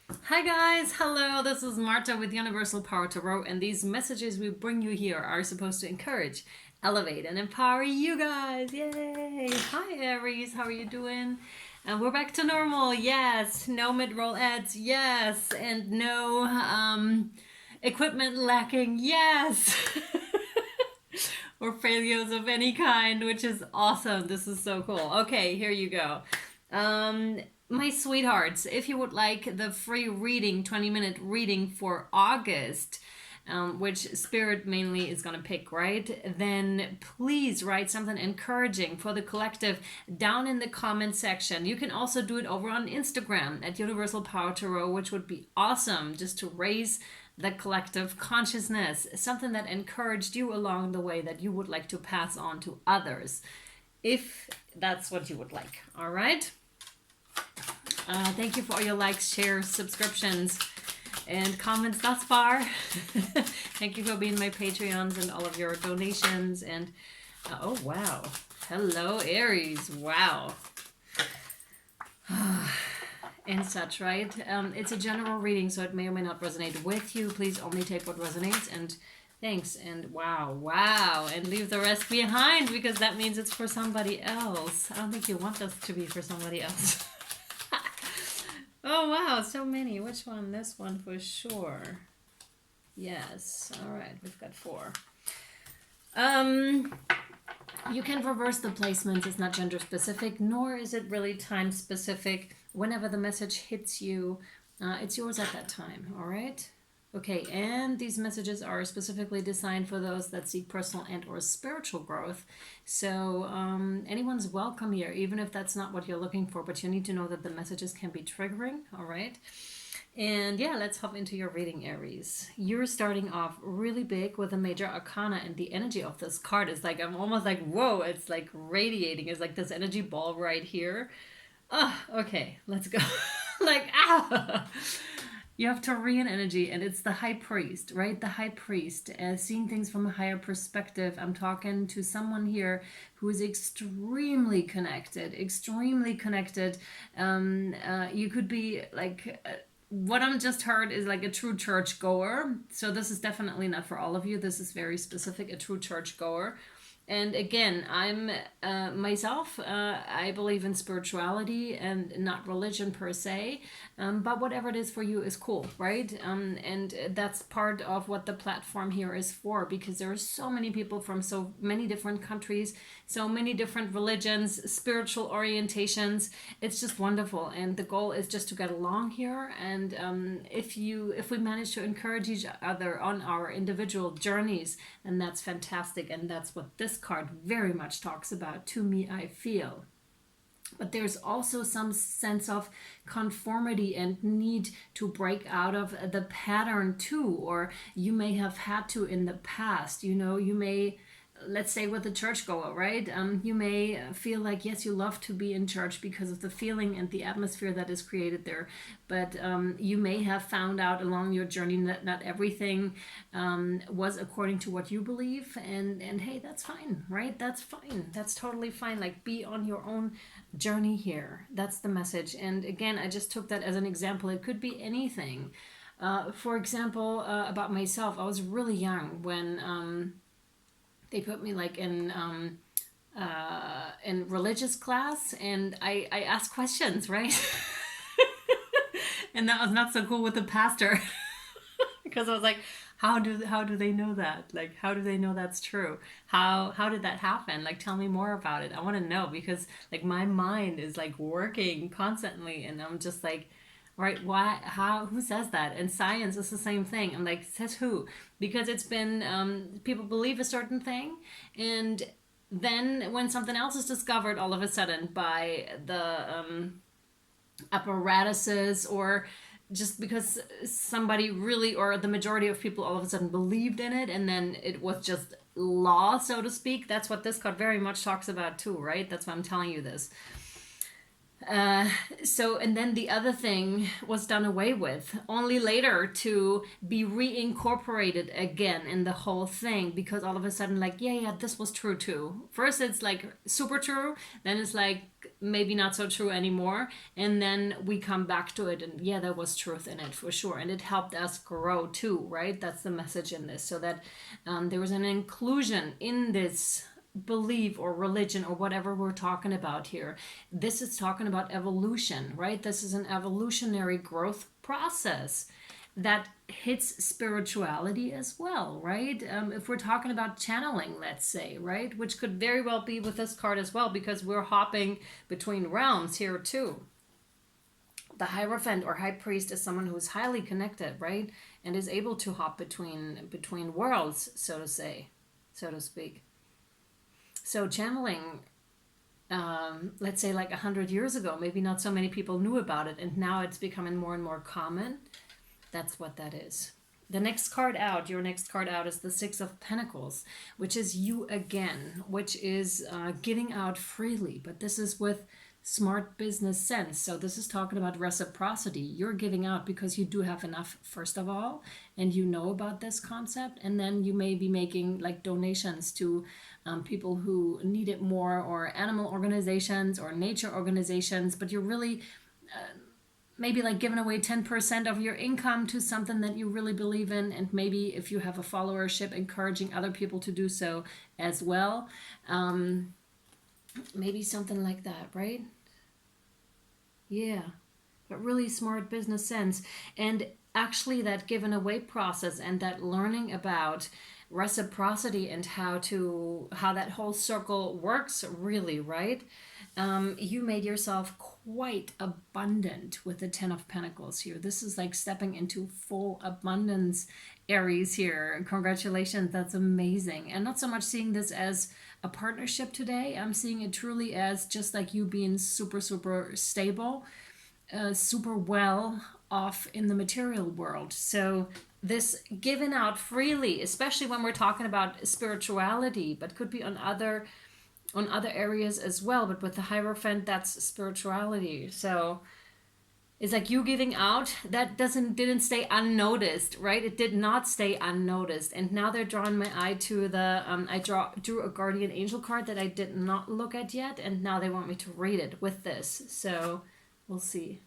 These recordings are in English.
Hi guys, hello, this is Marta with Universal Power Tarot, and these messages we bring you here are supposed to encourage, elevate, and empower you guys. Yay! Hi Aries, how are you doing? And we're back to normal, yes. No mid-roll ads, yes. And no equipment lacking, yes. Or failures of any kind, which is awesome. This is so cool. Okay, here you go. My sweethearts, if you would like the free reading, 20-minute reading for August, which Spirit mainly is going to pick, right? Then please write something encouraging for the collective down in the comment section. You can also do it over on Instagram at Universal Power Tarot, which would be awesome just to raise the collective consciousness, something that encouraged you along the way that you would like to pass on to others, if that's what you would like. All right. Thank you for all your likes, shares, subscriptions, and comments thus far. Thank you for being my Patreons and all of your donations. And oh wow, hello Aries, wow. And such, right? It's a general reading, so it may or may not resonate with you. Please only take what resonates, and thanks, and wow, and leave the rest behind, because that means it's for somebody else. I don't think you want this to be for somebody else. Oh wow, so many. Which one? This one for sure. Yes. All right, we've got 4. You can reverse the placements. It's not gender specific, nor is it really time specific. Whenever the message hits you, it's yours at that time. All right. Okay, and these messages are specifically designed for those that seek personal and or spiritual growth. So anyone's welcome here, even if that's not what you're looking for, but you need to know that the messages can be triggering, all right? And yeah, let's hop into your reading, Aries. You're starting off really big with a major arcana, and the energy of this card is like, I'm almost like, whoa, it's like radiating. It's like this energy ball right here. Oh, okay, let's go. Like, ah! You have Taurian energy, and it's the high priest, right? The high priest, seeing things from a higher perspective. I'm talking to someone here who is extremely connected, extremely connected. You could be like, what I'm just heard is like a true church goer. So this is definitely not for all of you. This is very specific, a true church goer. And again, I'm myself, I believe in spirituality and not religion per se, but whatever it is for you is cool, right? And that's part of what the platform here is for, because there are so many people from so many different countries, so many different religions, spiritual orientations. It's just wonderful, and the goal is just to get along here. And if we manage to encourage each other on our individual journeys, then that's fantastic, and that's what this card very much talks about. To me, I feel. But there's also some sense of conformity and need to break out of the pattern too, or you may have had to in the past. You know, you may, let's say with the churchgoer, right? You may feel like, yes, you love to be in church because of the feeling and the atmosphere that is created there. But you may have found out along your journey that not everything was according to what you believe. And hey, that's fine, right? That's fine. That's totally fine. Like, be on your own journey here. That's the message. And again, I just took that as an example. It could be anything. For example, about myself, I was really young when they put me like in religious class, and I asked questions, right? And that was not so cool with the pastor. Because I was like, how do they know that? Like, how do they know that's true? How did that happen? Like, tell me more about it. I want to know, because like my mind is like working constantly, and I'm just like, right, why, how, who says that? And science is the same thing. I'm like, says who? Because it's been people believe a certain thing, and then when something else is discovered all of a sudden by the apparatuses, or just because somebody really, or the majority of people all of a sudden believed in it, and then it was just law, so to speak. That's what this card very much talks about too, right? That's why I'm telling you this. So, and then the other thing was done away with only later to be reincorporated again in the whole thing, because all of a sudden, like, yeah, this was true too. First it's like super true, then it's like maybe not so true anymore, and then we come back to it, and yeah, there was truth in it for sure, and it helped us grow too, right? That's the message in this, so that there was an inclusion in this belief or religion or whatever we're talking about here. This is talking about evolution, right? This is an evolutionary growth process that hits spirituality as well, right? If we're talking about channeling, let's say, right, which could very well be with this card as well, because we're hopping between realms here too. The Hierophant or High Priest is someone who's highly connected, right, and is able to hop between worlds, so to say, so to speak. So channeling, let's say like 100 years ago, maybe not so many people knew about it, and now it's becoming more and more common. That's what that is. The next card out, your next card out, is the Six of Pentacles, which is you again, which is giving out freely. But this is with smart business sense. So this is talking about reciprocity. You're giving out because you do have enough, first of all, and you know about this concept. And then you may be making like donations to people who need it more, or animal organizations or nature organizations. But you're really... maybe like giving away 10% of your income to something that you really believe in, and maybe if you have a followership, encouraging other people to do so as well. Maybe something like that, right? Yeah, but really smart business sense. And actually that giving away process and that learning about reciprocity and how that whole circle works, really, right? You made yourself quite abundant with the Ten of Pentacles here. This is like stepping into full abundance, Aries here. Congratulations, that's amazing. And not so much seeing this as a partnership today. I'm seeing it truly as just like you being super, super stable, super well off in the material world. So this given out freely, especially when we're talking about spirituality, but could be on other areas as well. But with the Hierophant, that's spirituality. So it's like you giving out, that didn't stay unnoticed, right? It did not stay unnoticed. And now they're drawing my eye to the I drew a guardian angel card that I did not look at yet, and now they want me to read it with this. So we'll see.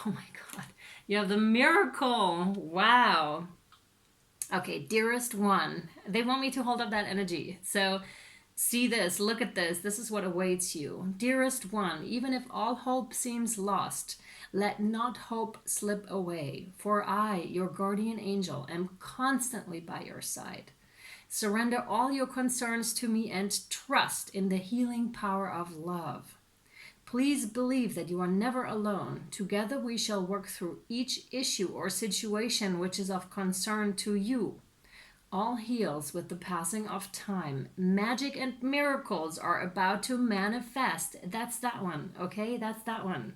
Oh my god, you have the Miracle. Wow. Okay, dearest one, they want me to hold up that energy. So see this, look at this. This is what awaits you. Dearest one, even if all hope seems lost, let not hope slip away. For I, your guardian angel, am constantly by your side. Surrender all your concerns to me and trust in the healing power of love. Please believe that you are never alone. Together we shall work through each issue or situation which is of concern to you. All heals with the passing of time. Magic and miracles are about to manifest. That's that one, okay? That's that one.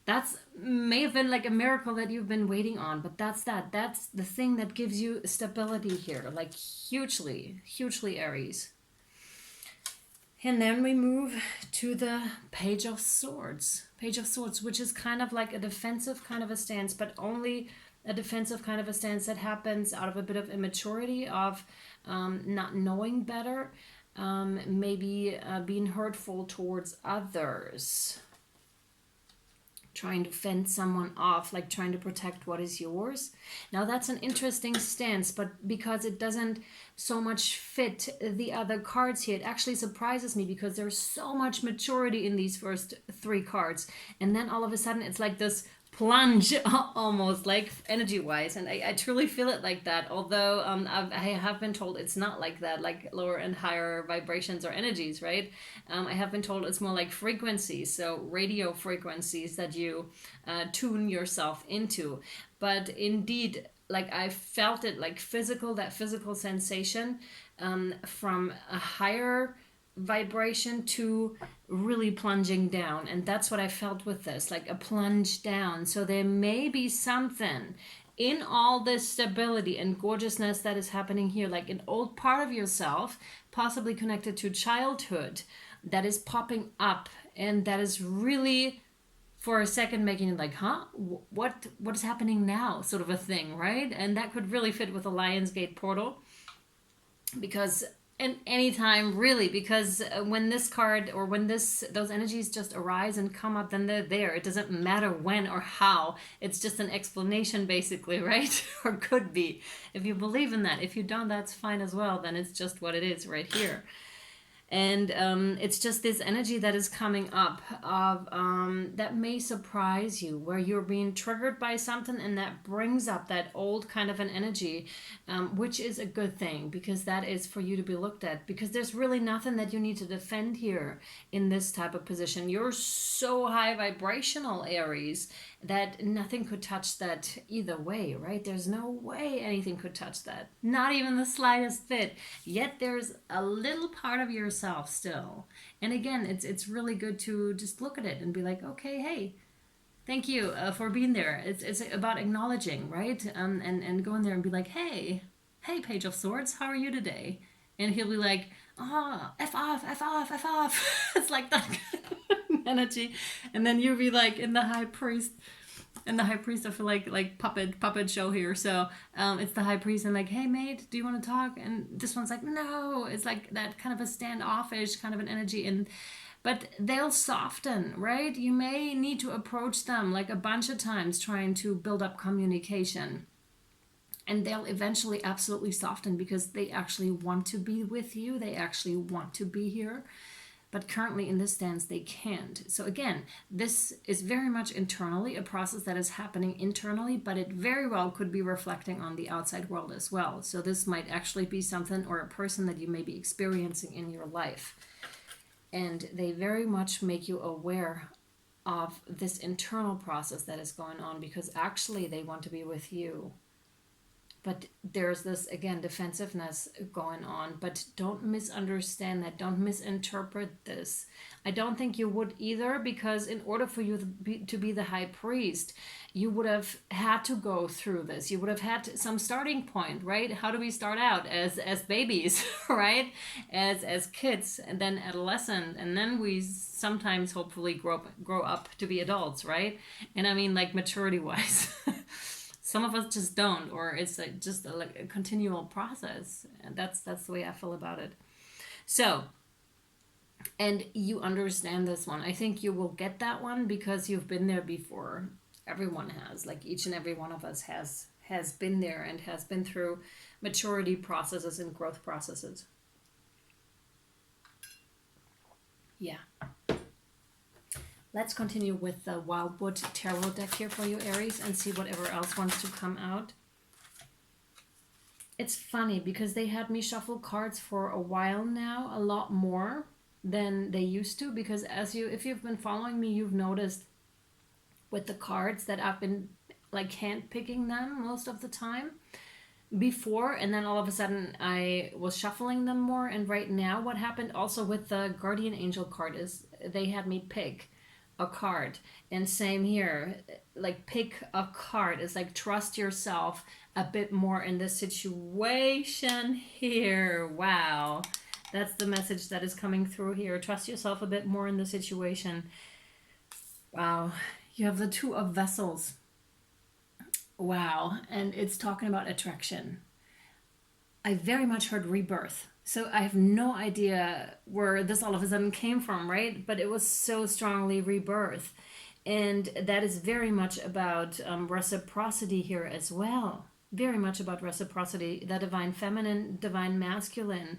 That's may have been like a miracle that you've been waiting on, but that's the thing that gives you stability here, like hugely, hugely, Aries. And then we move to the Page of Swords. Page of Swords, which is kind of like a defensive kind of a stance, but only a defensive kind of a stance that happens out of a bit of immaturity, of not knowing better, maybe being hurtful towards others, trying to fend someone off, like trying to protect what is yours. Now that's an interesting stance, but because it doesn't so much fit the other cards here, it actually surprises me, because there's so much maturity in these first three cards, and then all of a sudden it's like this plunge, almost like energy-wise, and I truly feel it like that, although I have been told it's not like that, like lower and higher vibrations or energies, right? I have been told it's more like frequencies, so radio frequencies that you tune yourself into. But indeed, like I felt it, like that physical sensation from a higher vibration to really plunging down, and that's what I felt with this, like a plunge down. So there may be something in all this stability and gorgeousness that is happening here, like an old part of yourself, possibly connected to childhood, that is popping up, and that is really for a second making it like, huh, what is happening now, sort of a thing, right? And that could really fit with the Lionsgate portal, because And anytime, really, because when this card or when those energies just arise and come up, then they're there. It doesn't matter when or how. It's just an explanation, basically, right? Or could be. If you believe in that. If you don't, that's fine as well. Then it's just what it is right here. And it's just this energy that is coming up of that may surprise you, where you're being triggered by something, and that brings up that old kind of an energy, which is a good thing, because that is for you to be looked at, because there's really nothing that you need to defend here in this type of position. You're so high vibrational, Aries, that nothing could touch that either way, right? There's no way anything could touch that, not even the slightest bit. Yet there's a little part of yourself still. And again, it's really good to just look at it and be like, okay, hey, thank you for being there. It's about acknowledging, right? And going there and be like, hey, Page of Swords, how are you today? And he'll be like, oh, F off, F off, F off. It's like that energy. And then you'll be like in the High Priest. And the High Priest, I feel like puppet show here. So it's the High Priest and like, hey mate, do you want to talk? And this one's like, no. It's like that kind of a standoffish kind of an energy. But they'll soften, right? You may need to approach them like a bunch of times trying to build up communication. And they'll eventually absolutely soften, because they actually want to be with you. They actually want to be here. But currently in this stance, they can't. So again, this is very much internally, a process that is happening internally, but it very well could be reflecting on the outside world as well. So this might actually be something or a person that you may be experiencing in your life. And they very much make you aware of this internal process that is going on, because actually they want to be with you. But there's this, again, defensiveness going on. But don't misunderstand that. Don't misinterpret this. I don't think you would either, because in order for you to be the High Priest, you would have had to go through this. You would have had some starting point, right? How do we start out? As babies, right? As kids, and then adolescent, and then we sometimes hopefully grow up to be adults, right? And I mean, like, maturity-wise. Some of us just don't, or it's just a continual process. And that's the way I feel about it. So, and you understand this one. I think you will get that one because you've been there before. Everyone has, like each and every one of us has been there and has been through maturity processes and growth processes. Yeah. Let's continue with the Wildwood Tarot deck here for you, Aries, and see whatever else wants to come out. It's funny because they had me shuffle cards for a while now, a lot more than they used to, because if you've been following me, you've noticed with the cards that I've been like hand-picking them most of the time before, and then all of a sudden I was shuffling them more. And right now what happened also with the Guardian Angel card is they had me pick a card, and same here, like pick a card. It's like trust yourself a bit more in this situation here. Wow, that's the message that is coming through here. Trust yourself a bit more in the situation. Wow, you have the Two of Vessels. Wow, and it's talking about attraction. I very much heard rebirth. So I have no idea where this all of a sudden came from, right? But it was so strongly rebirth. And that is very much about reciprocity here as well. Very much about reciprocity. The divine feminine, divine masculine.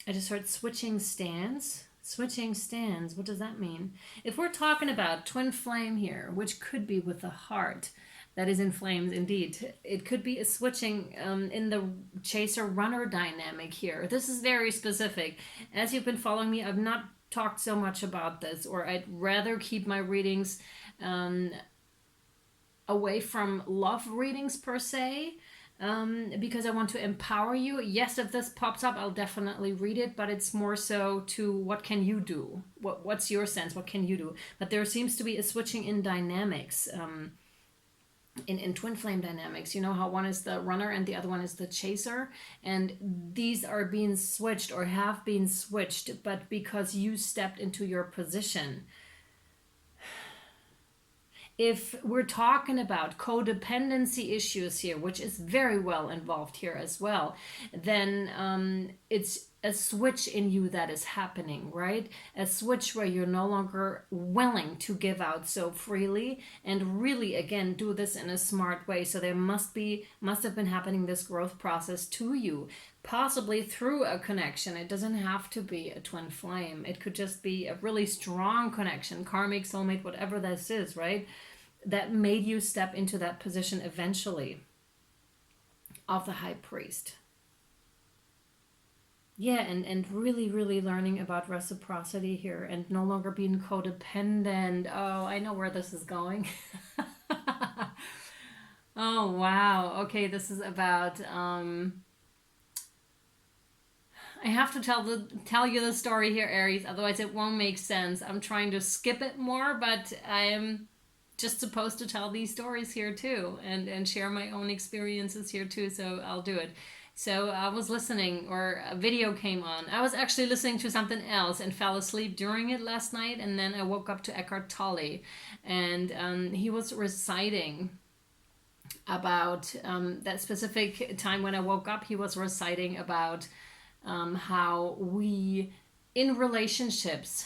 I just heard switching stands. Switching stands. What does that mean? If we're talking about twin flame here, which could be with the heart, that is in flames indeed. It could be a switching in the chaser-runner dynamic here. This is very specific. As you've been following me, I've not talked so much about this, or I'd rather keep my readings away from love readings per se, because I want to empower you. Yes, if this pops up, I'll definitely read it, but it's more so to what can you do? What's your sense? What can you do? But there seems to be a switching in dynamics. In twin flame dynamics, you know how one is the runner and the other one is the chaser, and these are being switched or have been switched, but because you stepped into your position. If we're talking about codependency issues here, which is very well involved here as well, then it's a switch in you that is happening, right? A switch where you're no longer willing to give out so freely and really, again, do this in a smart way. So there must have been happening this growth process to you, possibly through a connection. It doesn't have to be a twin flame. It could just be a really strong connection, karmic, soulmate, whatever this is, right? That made you step into that position eventually of the high priest. Yeah, and really, really learning about reciprocity here and no longer being codependent. Oh, I know where this is going. Oh, wow. Okay, this is about I have to tell you the story here, Aries, otherwise it won't make sense. I'm trying to skip it more, but I'm just supposed to tell these stories here too and share my own experiences here too, so I'll do it. So I was listening, or a video came on. I was actually listening to something else and fell asleep during it last night, and then I woke up to Eckhart Tolle, and he was reciting about that specific time when I woke up. He was reciting about how we, in relationships,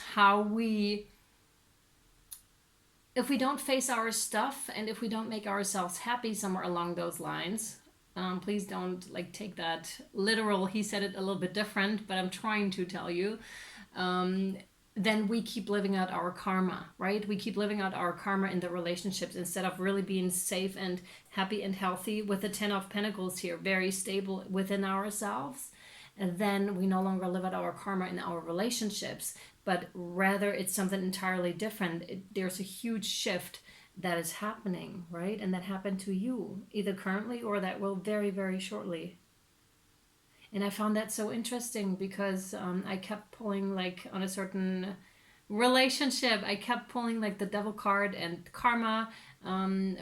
if we don't face our stuff and if we don't make ourselves happy somewhere along those lines, please don't take that literal. He said it a little bit different, but I'm trying to tell you. Then we keep living out our karma, right? We keep living out our karma in the relationships instead of really being safe and happy and healthy with the 10 of Pentacles here, very stable within ourselves. And then we no longer live out our karma in our relationships, but rather it's something entirely different. There's a huge shift that is happening, right? And that happened to you, either currently or that will very, very shortly. And I found that so interesting because I kept pulling on a certain relationship, I kept pulling the Devil card and karma from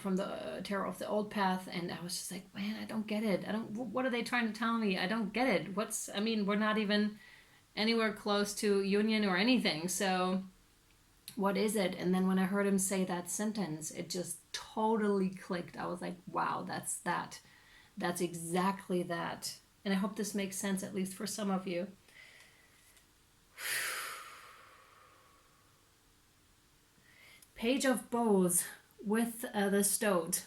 the Tarot of the Old Path, and I was just like, man, I don't get it. What are they trying to tell me? I don't get it. We're not even anywhere close to union or anything, so what is it? And then when I heard him say that sentence, it just totally clicked. I was like, wow, that's exactly that. And I hope this makes sense, at least for some of you. Page of Bows with the Stoat.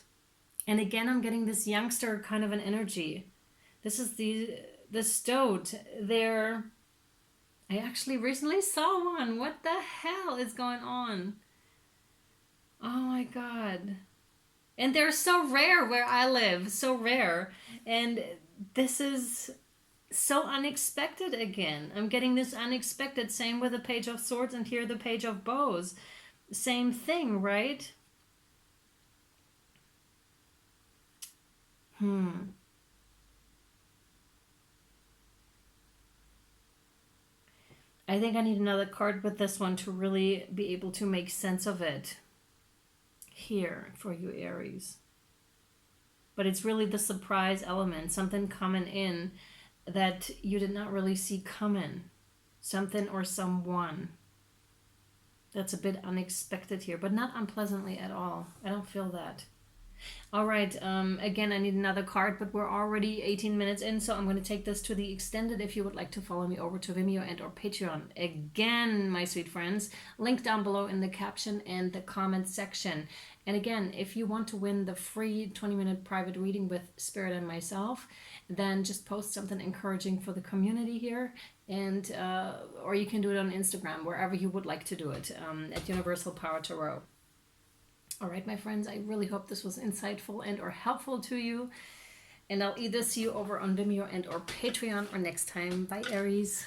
And again, I'm getting this youngster kind of an energy. This is the Stoat. I actually recently saw one. What the hell is going on? Oh my God. And they're so rare where I live. So rare. And this is so unexpected again. I'm getting this unexpected. Same with the Page of Swords and here the Page of Bows. Same thing, right? I think I need another card with this one to really be able to make sense of it here for you, Aries. But it's really the surprise element, something coming in that you did not really see coming. Something or someone that's a bit unexpected here, but not unpleasantly at all. I don't feel that. All right, again, I need another card, but we're already 18 minutes in, so I'm going to take this to the extended. If you would like to follow me over to Vimeo and or Patreon, again, my sweet friends, link down below in the caption and the comment section. And again, if you want to win the free 20-minute private reading with Spirit and myself, then just post something encouraging for the community here, and or you can do it on Instagram, wherever you would like to do it, at universalpowertarot. All right, my friends, I really hope this was insightful and or helpful to you. And I'll either see you over on Vimeo and or Patreon or next time. Bye, Aries.